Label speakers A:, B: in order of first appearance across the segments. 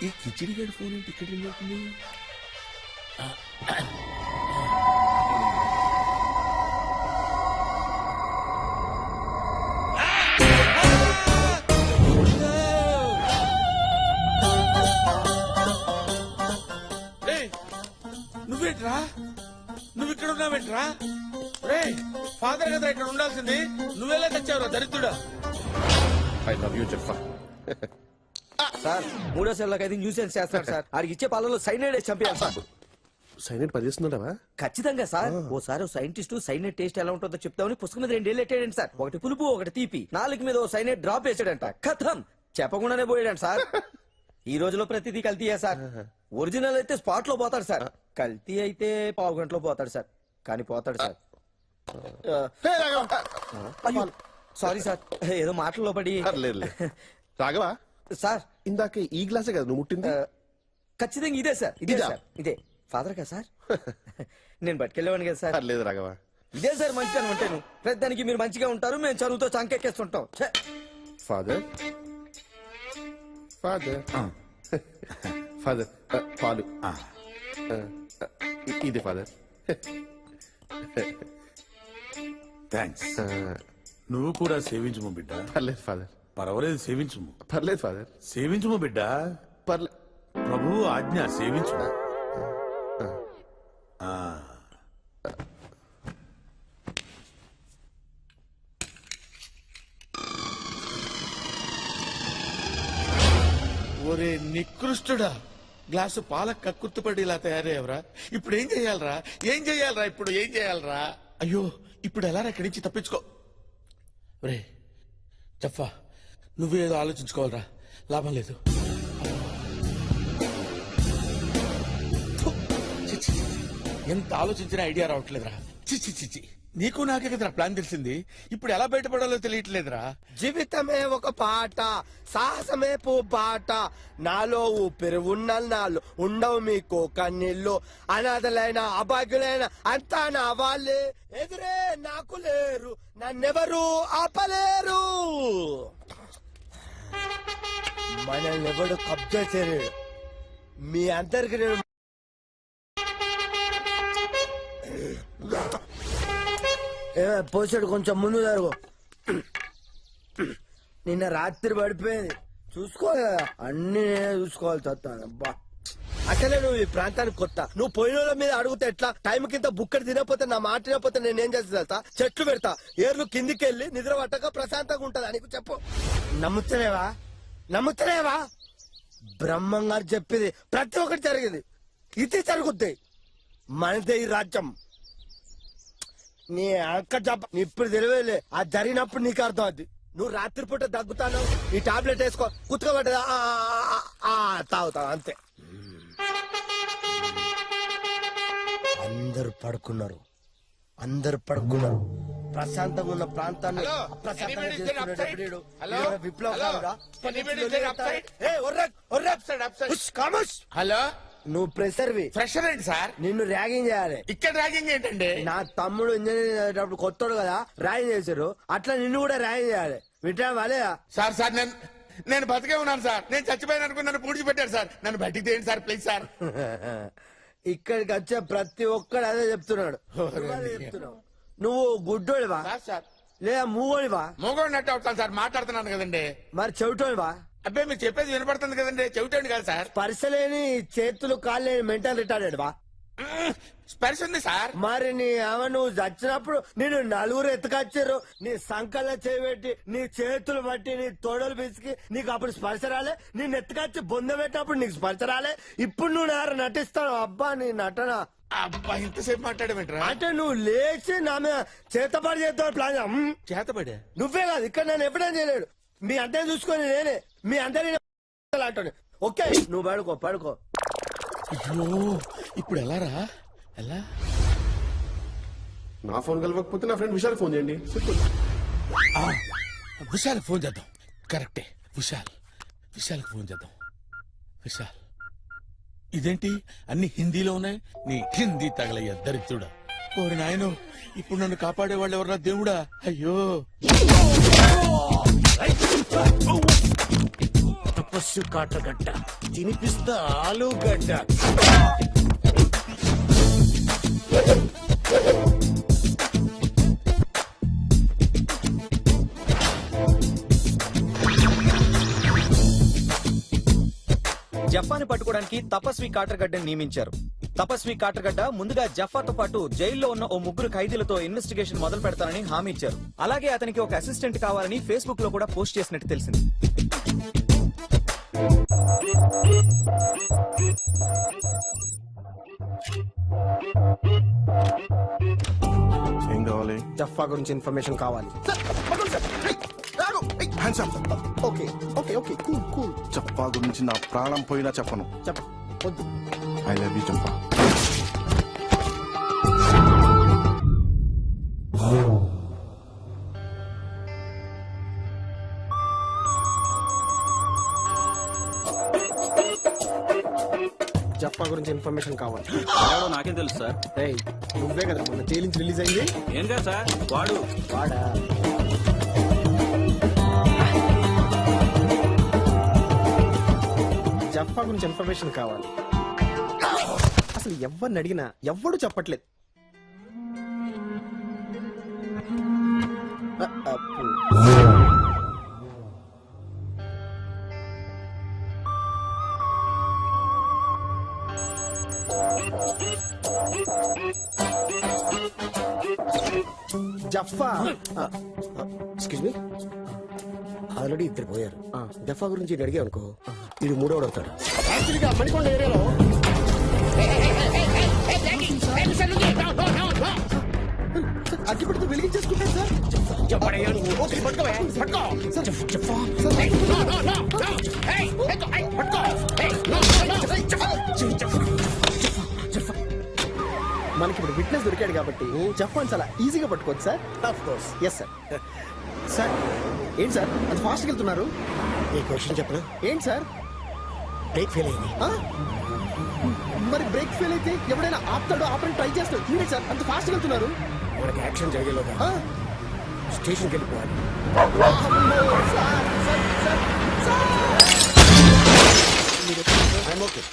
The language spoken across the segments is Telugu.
A: ఈ కిచిడి గడి ఫోన్ ఏంటి ఇక్కడ రింగ్ అవుతుంది? నువ్వేంట్రా? నువ్వు ఇక్కడ ఉన్నావేంట్రా? రే ఫాదర్ కదా ఇక్కడ ఉండాల్సింది, నువ్వెలా తెచ్చావురా దరిద్రుడా?
B: ఐ లవ్ యూ జఫా.
C: సార్ మూడో సెల్లోకి అయితే న్యూసెన్స్ చేస్తాడు సార్. ఆడికి ఇచ్చే పాలలో సైనైడ్ చంపేయాలి సార్.
B: సైనైడ్ పనిచేస్తున్నావా?
C: ఖచ్చితంగా సార్. ఓసారి సైంటిస్ట్ సైనైడ్ టేస్ట్ ఎలా ఉంటుందో చెప్తామని పుస్తకం మీద 2 ఏళ్ళు ఎట్టాడండి సార్. ఒకటి పులుపు ఒకటి తీపి. 4 మీద ఓ సైనైడ్ డ్రాప్ వేసాడంట. కథం చెప్పకుండానే పోయాడంట సార్. ఈ రోజులో ప్రతిదీ కల్తీయే సార్. ఒరిజినల్ అయితే స్పాట్ లో పోతాడు సార్, కల్తీ అయితే పావు గంటలో పోతాడు సార్. కానీ పోతాడు సార్. అయ్యో సారీ సార్, ఏదో మాటల్లో పడి.
B: రాఘవా
C: సార్
B: ఇందాక ఈ గ్లాసే కదా నువ్వు ముట్టింది?
C: ఖచ్చితంగా ఇదే సార్, ఇదే సార్, ఇదే. ఫాదర్ కదా సార్? నేను పట్టుకెళ్ళేవాడిని కదా సార్.
B: లేదు రాఘవా,
C: ఇదే సార్ మంచితనం అంటేను. ప్రతిదానికి మీరు మంచిగా ఉంటారు, మేము చదువుతో చంకెక్కేస్తుంటాం.
B: ఫాదర్ ఫాదర్ ఫాదర్ పాలు ఇది ఫాదర్.
A: థ్యాంక్స్. నువ్వు కూడా సేవించుము బిడ్డ.
B: పర్లేదు ఫాదర్.
A: పర్వాలేదు, సేవించుము.
B: పర్లేదు ఫాదర్.
A: సేవించుము బిడ్డ.
B: పర్లేదు.
A: ప్రభువు ఆజ్ఞ, సేవించు. ఒరే నికృష్టుడా, గ్లాసు పాల కక్కుర్తుపడి ఇలా తయారయ్యవరా? ఇప్పుడు ఏం చెయ్యాలరా? ఏం చెయ్యాలరా? ఇప్పుడు ఏం చెయ్యాలరా? అయ్యో ఇప్పుడు ఎలా ఇక్కడి నుంచి తప్పించుకో. రే చెప్పా, నువ్వేదో ఆలోచించుకోవాలరా, లాభం లేదు. ఎంత ఆలోచించినా ఐడియా రావట్లేదురా. చిచ్చి చిచ్చి, నీకు నాకే కదరా ప్లాన్ తెలిసింది. ఇప్పుడు ఎలా బయటపడాలో తెలియట్లేదురా.
D: జీవితమే ఒక పాట, సాహసమే బాట, నాలో ఊపిరి ఉన్న నాలో ఉండవు మీకు కన్నీళ్ళు, అనాథలైన అభాగ్యులైన అంతా నా వాళ్ళే, ఎదురే నాకు లేరు, నన్నెవరు ఆపలేరు. మనల్ని ఎవడు కబ్జా చేయలేడు. మీ అందరికి నేను పోసాడు, కొంచెం ముందు జరుగు. నిన్న రాత్రి పడిపోయింది, చూసుకోవాలి కదా, అన్ని నేనే చూసుకోవాలి. అబ్బా అసలే నువ్వు ఈ ప్రాంతానికి కొత్త. నువ్వు పోయిన వాళ్ళ మీద అడుగుతా ఎట్లా? టైం కింద బుక్కడి తినకపోతే, నా మాట తినకపోతే నేనేం చేస్తా? చెట్లు పెడతా, ఏర్లు కిందికి వెళ్ళి నిద్ర పట్టక ప్రశాంతంగా ఉంటదా నీకు? చెప్పు. నమ్ముతలేవా? నమ్ముతలేవా? బ్రహ్మంగారు చెప్పింది ప్రతి ఒక్కటి జరిగింది, ఇది జరుగుద్ది. మనదే ఈ రాజ్యం. నీ అక్క జబ్బ ఇప్పుడు తెలివేలే, అది జరిగినప్పుడు నీకు అర్థం అవుద్ది. నువ్వు రాత్రిపూట దగ్గుతాను, ఈ టాబ్లెట్ వేసుకో, కుతుకోబెట్టదా తాగుతావు అంతే. అందరు పడుకున్నారు, అందరు పడుకున్నారు. ప్రశాంతంగా ఉన్న ప్రాంతాన్ని అప్రశాంతంగా చేసుకునేటప్పుడు విప్లవ.
A: హలో,
D: నువ్వు ప్రెషర్వి.
A: ఫ్రెషర్ ఏంటి సార్?
D: నిన్ను ర్యాగింగ్ చేయాలి.
A: ఇక్కడ ర్యాగింగ్ ఏంటండి?
D: నా తమ్ముడు ఇంజనీరింగ్ చదివేటప్పుడు కొత్తడు కదా, ర్యాగింగ్ చేశారు. అట్లా నిన్ను కూడా ర్యాగింగ్ చేయాలి. వింటా వాలే
A: సార్. సార్ నేను బతికే ఉన్నాను సార్. నేను చచ్చిపోయాను అనుకుని నన్ను పూడ్చిపెట్టారు సార్. నన్ను బయటికి తీయండి సార్, ప్లీజ్ సార్.
D: ఇక్కడికి వచ్చే ప్రతి ఒక్కడు అదే చెప్తున్నాడు. చెప్తున్నావు నువ్వు గుడ్డోడివా
A: సార్?
D: లేదా మూగోడివా?
A: మూగోడినట్టు అవుతాను సార్, మాట్లాడుతున్నాను కదండి.
D: మరి చెవిటోడివా?
A: అబ్బాయి మీరు చెప్పేది వినపడుతుంది కదండి, చెవిటండి కదా సార్.
D: స్పర్శలేని చేతులు కాళ్ళు లేని మెంటల్ రిటార్డెడ్ వా?
A: స్పర్శ ఉంది సార్.
D: మరి నీ నువ్వు చచ్చినప్పుడు నేను నలుగురు ఎత్తుకొచ్చారు, నీ సంకల్ల చేయబెట్టి, నీ చేతులు బట్టి, నీ తోడలు పిసికి, నీకు అప్పుడు స్పర్శ రాలే? నేను ఎత్తుకొచ్చి బొంద పెట్టినప్పుడు నీకు స్పర్శ రాలే? ఇప్పుడు నువ్వు నారు నటిస్తావు. అబ్బా నీ నటన.
A: అబ్బా ఇంతసేపు మాట్లాడమంటారా?
D: అంటే నువ్వు లేచి నా మీద చేతపడి చేస్తావు ప్లాన్.
A: చేతపడే
D: నువ్వే కాదు, ఇక్కడ నన్ను ఎప్పుడైనా చేయలేడు. మీ అందరిని చూసుకొని నేనే మీ అందరినీ అంటాను. ఓకే నువ్వు పడుకో పడుకో.
A: అయ్యో ఇప్పుడు ఎలా రా? ఎలా?
B: నా ఫోన్ కలవకపోతే నా ఫ్రెండ్ విశాల్ ఫోన్ చేయండి.
A: విశాల్ ఫోన్ చేద్దాం. కరెక్టే, విశాల్కి ఫోన్ చేద్దాం. విశాల్, ఇదేంటి అన్ని హిందీలో ఉన్నాయి? నీ హిందీ తగలయ్యా దరిద్రుడా. ఓరి నాయనో, ఇప్పుడు నన్ను కాపాడే వాళ్ళు ఎవరన్నా దేవుడా? అయ్యో
E: తపస్సు కాటగడ్డ తినిపిస్తా ఆలుగడ్డ.
C: జఫాని పట్టుకోవడానికి తపస్వి కాటర్గడ్డని నియమించారు. తపస్వి కాటర్గడ్డ ముందుగా జఫాతో పాటు జైల్లో ఉన్న ఓ ముగ్గురు ఖైదీలతో ఇన్వెస్టిగేషన్ మొదలు పెడతానని హామీ ఇచ్చారు. అలాగే అతనికి ఒక అసిస్టెంట్ కావాలని ఫేస్బుక్ లో కూడా పోస్ట్ చేసినట్టు తెలిసింది.
B: ఏం కావాలి?
D: జఫా గురించి ఇన్ఫర్మేషన్ కావాలి. Okay okay okay cool cool.
B: చెప్పా గురించి నా ప్రాణం పోయినా చెప్పను.
D: చెప్ప వద్దు.
B: ఐ లవ్ యూ చంపా.
D: జఫా గురించి ఇన్ఫర్మేషన్ కావాలి.
F: వాడు నాకేం తెలుసు సార్.
D: రేయ్, నువ్వే కదా మన జైలు నుంచి రిలీజ్ అయింది.
F: ఏం కాదు సార్, వాడు
D: వాడా? జఫా గురించి ఇన్ఫర్మేషన్ కావాలి. అసలు ఎవరిని అడిగినా ఎవ్వడు చెప్పట్లేదు. అప్పు. జఫా ఎక్స్క్యూజ్ మీ, ఆల్రెడీ ఇద్దరు పోయారు. జఫా గురించి అడిగా అనుకో, ఇది మూడోడు అవుతాడు. యాక్చువల్గా మణికొండ ఏరియాలో అగ్గి పెడుతూ వెలిగించేసుకుంటారు సార్. ఓకే, పట్టుకో, పట్టుకో. సార్, జఫా, మనకి ఇప్పుడు విట్నెస్ దొరికాడు కాబట్టి జఫాన్ చాలా ఈజీగా పట్టుకోవచ్చు sir. Of course, yes sir. Sir ఏంటి సార్ అంత ఫాస్ట్గా వెళ్తున్నారు?
E: ఈ క్వశ్చన్ చెప్పనా?
D: ఏంటి సార్?
E: బ్రేక్ ఫెయిల్ అయింది.
D: మరి బ్రేక్ ఫెయిల్ అయితే ఎవడైనా ఆపుతాడో ఆపని ట్రై చేస్తాడు. ఏంటి సార్ అంత ఫాస్ట్గా వెళ్తున్నారు?
E: మనకి యాక్షన్ జరిగేలోగా
D: ఆ?
E: స్టేషన్కి వెళ్ళిపోవాలి.
D: అమ్మో, sir, sir, sir, sir.
E: I'm okay.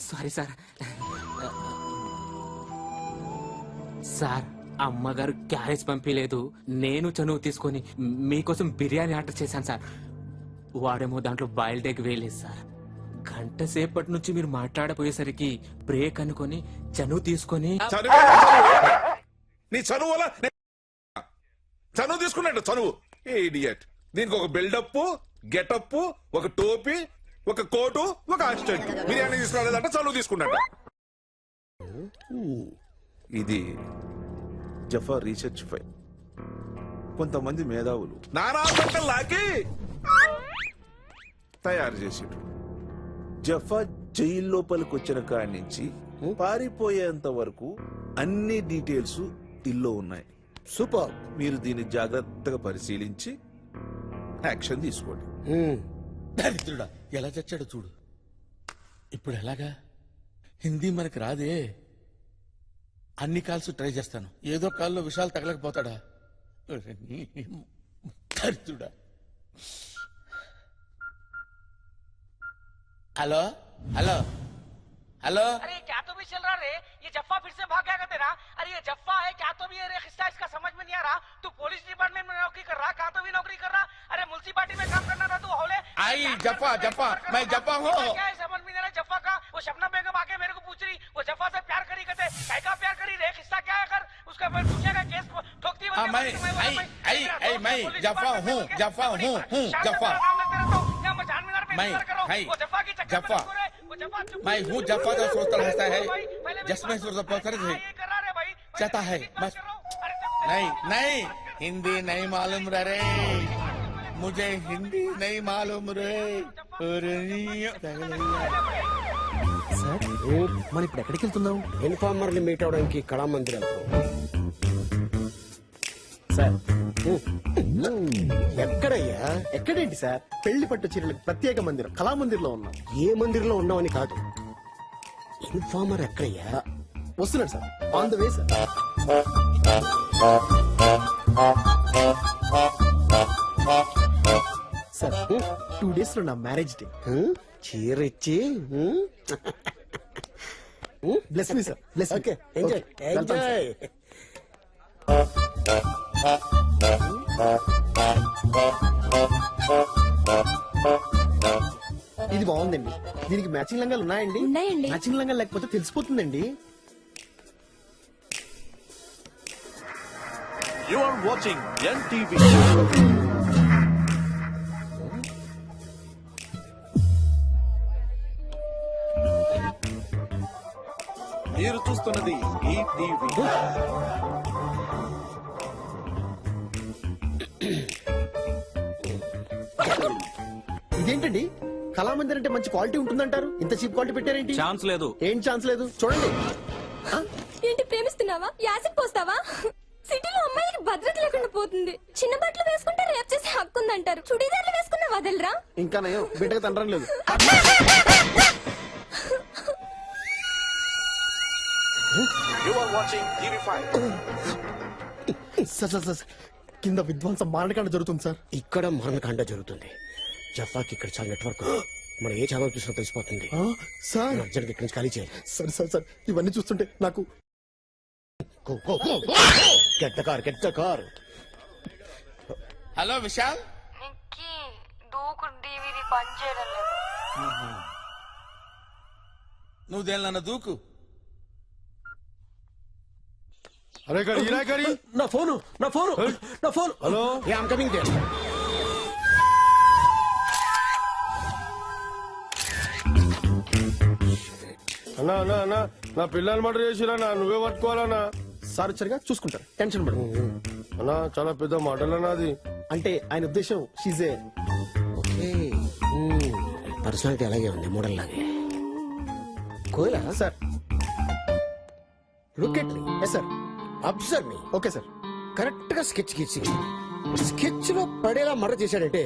G: Sorry sir. Sir, అమ్మగారు క్యారేజ్ పంపించలేదు. నేను చనువు తీసుకొని మీకోసం బిర్యానీ ఆర్డర్ చేశాను సార్. వాడేమో దాంట్లో బాయిల్డ్ ఎగ్ వేయలేదు సార్. గంట సేపటి నుంచి మీరు మాట్లాడపోయేసరికి బ్రేక్ అనుకొని చనువు తీసుకొని
A: నీ చనువు వల్ల చనువు తీసుకున్నాడు. చనువు ఇడియట్. దీనికి ఒక బిల్డప్, గెటప్, ఒక టోపీ, ఒక కోటు, ఒక అసిస్టెంట్. బిర్యానీ తీసుకురాలేదంట, చనువు తీసుకున్నట్ట.
H: ఇది జఫా రీసెర్చ్ ఫైల్. కొంతమంది మేధావులు
A: నానా లాకి
H: తయారు చేసిండ్రు. జఫా జైలు లోపలికి వచ్చిన కాడి నుంచి పారిపోయేంత వరకు అన్ని డీటెయిల్స్ ఇల్లో ఉన్నాయి.
E: సూపర్.
H: మీరు దీన్ని జాగ్రత్తగా పరిశీలించి యాక్షన్ తీసుకోండి.
A: దరిద్రుడా, ఎలా చచ్చాడో చూడు. ఇప్పుడు ఎలాగా? హిందీ మనకి రాదే. అన్ని కాల్స్ ట్రై చేస్తాను. ఏదో కాల్లో విషయాలు తగలకపోతాడా? దరిద్రుడా. Hello hello hello.
I: अरे क्या तो भी चल रहा रे, ये जफ्फा फिर से भाग गया क्या तेरा? अरे ये जफ्फा है क्या तो भी है रे, खिस्सा इसका समझ में नहीं आ रहा। तू पुलिस डिपार्टमेंट में नौकरी कर रहा, क्या तो भी नौकरी कर रहा। अरे म्युनिसिपालिटी में काम करना था तू हौले।
A: आई जफ्फा जफ्फा मैं जफ्फा हूँ।
I: क्या है समझ में नहीं आ रहा जफ्फा का? वो शबनम बेगम आके मेरे को पूछ रही वो जफ्फा से प्यार करी कहते, काय का प्यार करी रे, खिस्सा क्या है कर उसका पूछेगा केस ठोकती
A: मैं जफ्फा हूँ जफ्फा हूँ जफ्फा जफ्फा मैं हूँ जफ्फा तो सोचता रहता है जसमें चाहता है बस। नहीं नहीं हिंदी नहीं मालूम रे, मुझे हिंदी नहीं मालूम रे।
D: సార్ మనం ఇప్పుడు ఎక్కడికి వెళ్తున్నాం?
E: ఇన్ఫార్మర్ని మీట్ అవడానికి కళామందిర్ వెళ్తాం. సార్ ఎక్కడయ్యా? ఎక్కడేంటి సార్? పెళ్లి పట్టు చీరలకు ప్రత్యేక మందిరం కళామందిర్లో ఉన్నాం. ఏ మందిరంలో ఉన్నామని కాదు, ఇన్ఫార్మర్ ఎక్కడయ్యా? వస్తున్నాడు sir, on the way sir. Sir 2 days లో నా మ్యారేజ్ డే. చీర ఇచ్చి bless me sir, bless. Okay, enjoy enjoy. ఇది బాగుందండి. దీనికి మ్యాచింగ్ లంగాలు ఉన్నాయండి?
J: ఉన్నాయండి.
E: మ్యాచింగ్ లంగాలు లేకపోతే తెలిసిపోతుందండి.
H: You are watching NTV. మీరు చూస్తున్నది ఈ టీవీ.
E: ఇదేంటండి, కళామందిర్ అంటే మంచి క్వాలిటీ ఉంటుందంటారు, ఇంత చీప్ క్వాలిటీ పెట్టారేంటి?
F: ఛాన్స్ లేదు.
E: ఏం ఛాన్స్ లేదు, చూడండి.
J: ఏంటి ప్రేమిస్తున్నావా? యాసిడ్ పోస్తావా? సిటీలో అమ్మాయిలకి భద్రత లేకుండా పోతుంది. చిన్న బట్టలు వేసుకుంటే రేప్ చేసే హక్కు ఉందంటారు. చుడీదార్లు వేసుకున్న వదలరా?
E: ఇంకా నయం, బిడ్డగా తండ్రం లేదు.
H: You are watching TV5.
E: Sir sir sir, కింద విధ్వంసం మారణకాండ జరుగుతుంది సార్.
K: ఇక్కడ మరణకాండ జరుగుతుంది. జఫాకి ఇక్కడ చాలా నెట్వర్క్ ఉంది. మనం ఏ ఛానల్ చూసినా తెలిసిపోతుంది.
E: సార్
K: అర్జెంట్ ఇక్కడి నుంచి ఖాళీ చేయాలి.
E: సార్ సార్ సార్, ఇవన్నీ చూస్తుంటే నాకు
K: get the car, get the car.
A: Hello Vishal,
J: దూకు డివిడి పనిచేయడం లేదు.
A: నువ్వు దేనిలన్నా దూకు.
D: అరే గడి
K: నా ఫోను, నా ఫోను, నా phone.
D: Hello,
K: I'm coming there.
D: అన్నా అన్నా అన్నా, నా పిల్లలు మర్డర్ చేసిరన్నా, నువ్వే పట్టుకోవాలన్నా.
E: సార్ వచ్చారుగా, చూసుకుంటారు, టెన్షన్ పడదు.
D: అన్నా చాలా పెద్ద మాటలన్నా అది.
E: అంటే ఆయన ఉద్దేశం షీజే.
K: ఓకే, పర్సనాలిటీ అలాగే ఉంది, మోడల్ లాగే. కోయలా
E: sir
K: look at me,
E: yes sir.
K: Observe me.
E: Okay sir.
K: Correct గా స్కెచ్ గీసి స్కెచ్ లో పడేలా మర్డర్ చేశాడంటే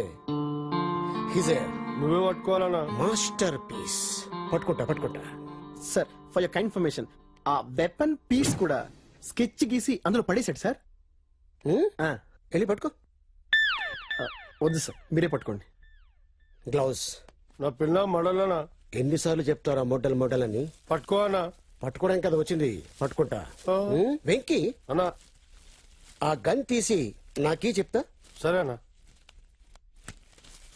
K: హిజ్ ఏ
D: నువ్వే పట్టుకోవాలన్నా.
K: Master piece. పట్టుకుంటా పట్టుకుంటా.
E: Sir for your kind information, ఆ వెపన్ పీస్ కూడా స్కెచ్ గీసి అందులో పడేశాడు సార్.
K: వెళ్ళి పట్టుకో.
E: వద్దు సార్, మీరే పట్టుకోండి.
K: గ్లౌస్.
D: నా పిల్ల మడలనా.
K: ఎన్నిసార్లు చెప్తారా మోడల్ మోడల్ అని?
D: పట్టుకోవన్నా.
K: పట్టుకోవడానికి కదా వచ్చింది, పట్టుకుంటా. వెంకీ,
D: అన్నా
K: ఆ గన్ తీసి నాకీ చెప్తా.
D: సరేనా,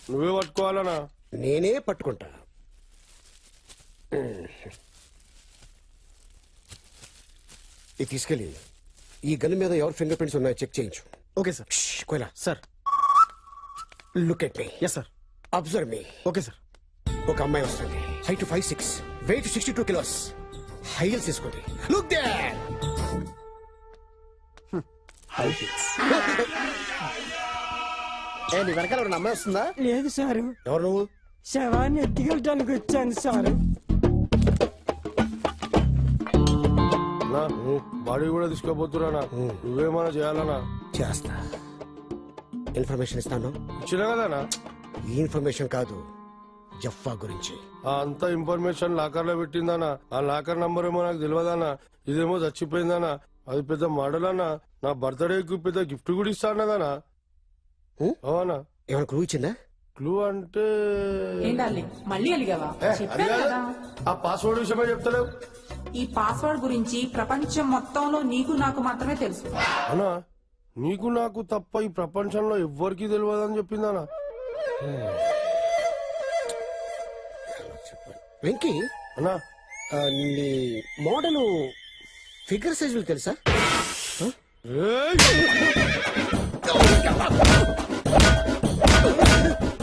D: నువ్వే పట్టుకోవాలన్నా.
K: నేనే పట్టుకుంటా. ఇది తీసుకెళ్ళి ఈ గన్ మీద ఎవరి ఫింగర్ ప్రింట్స్ ఉన్నాయో చెక్ చేయించు.
E: Okay sir.
K: కోయలా,
E: sir.
K: Look at me.
E: Yes sir.
K: Observe me.
E: Okay sir.
K: ఒక అమ్మాయి వస్తుంది, height 5'6", weight 62 kilos, high heels తీసుకుంది. Look there.
E: ఏ నీ వెనకాల ఎవరైనా అమ్మాయి వస్తుందా?
C: లేదు సార్,
K: ఎవరు నువ్వు?
C: శవాన్ని ఎత్తుకెళ్ళడానికి వచ్చాను సార్.
D: అన్నా బాడీ కూడా తీసుకోపోతున్నా, నువ్వేమన్నా చేయాలన్నా.
K: చేస్తా. ఇన్ఫర్మేషన్ ఇస్తాను.
D: ఇచ్చినా కదనా.
K: ఈ ఇన్ఫర్మేషన్ కాదు, జఫ్ఫా గురించి.
D: ఆ అంత ఇన్ఫర్మేషన్ లాకర్ లో పెట్టిందనా. ఆ లాకర్ నంబర్ ఏమో నాకు తెలియదన్నా. ఇదేమో చచ్చిపోయిందనా. అది పెద్ద మోడల్ అన్నా. నా బర్త్డేకి పెద్ద గిఫ్ట్ కూడా ఇస్తానదనా. అవునా?
K: ఏమైనా క్లూ ఇచ్చిందా?
D: క్లూ అంటే
L: మళ్ళీ అలిగావా?
D: అది కాదు. ఆ పాస్వర్డ్ విషయమే చెప్తలేవు.
L: ఈ పాస్వర్డ్ గురించి ప్రపంచం మొత్తంలో నీకు నాకు మాత్రమే తెలుసు.
D: అన్నా నీకు నాకు తప్ప ఈ ప్రపంచంలో ఎవ్వరికీ తెలియదని చెప్పిందనా.
K: వెంకీ,
D: అన్నా
K: నీ మోడల్ ఫిగర్ సైజులు తెలుసా?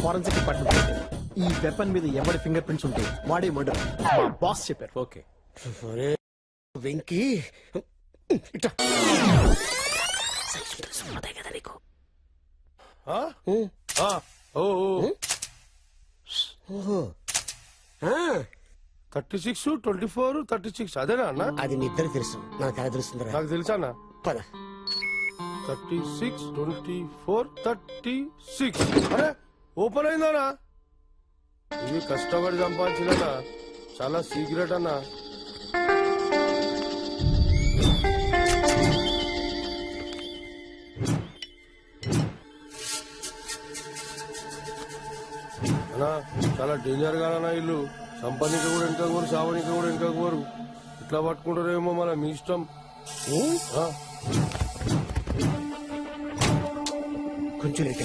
E: ఫారెన్సిక్ డిపార్ట్మెంట్ ఈ వెపన్ మీద ఎవరి ఫింగర్ ప్రింట్స్ ఉంటే వాడే మర్డర్. మా బాస్ చెప్పారు.
G: ఓకే.
K: అరే వెంకీ, ఇట్లా కదా నీకు. ఓహో,
D: 36, 24, 36 అదేనా అన్నా?
K: అది నీ ఇద్దరు తెలుసు, నాకు ఎలా తెలుస్తుందిరా?
D: నాకు తెలుసా అన్నా.
K: పద.
D: 36, 24, 36. అరే ఓపెన్ అయిందనా? ఇది కష్టపడి సంపాదించిన చాలా సీక్రెట్ అన్నా. అన్నా చాలా డేంజర్ గానన్నా ఇల్లు. సంపాదించ కూడా వెనక కోరు, సావనిక కూడా వెనక కోరు. ఇట్లా పట్టుకుంటారేమో మన మీ ఇష్టం.
K: కొంచెం లేట్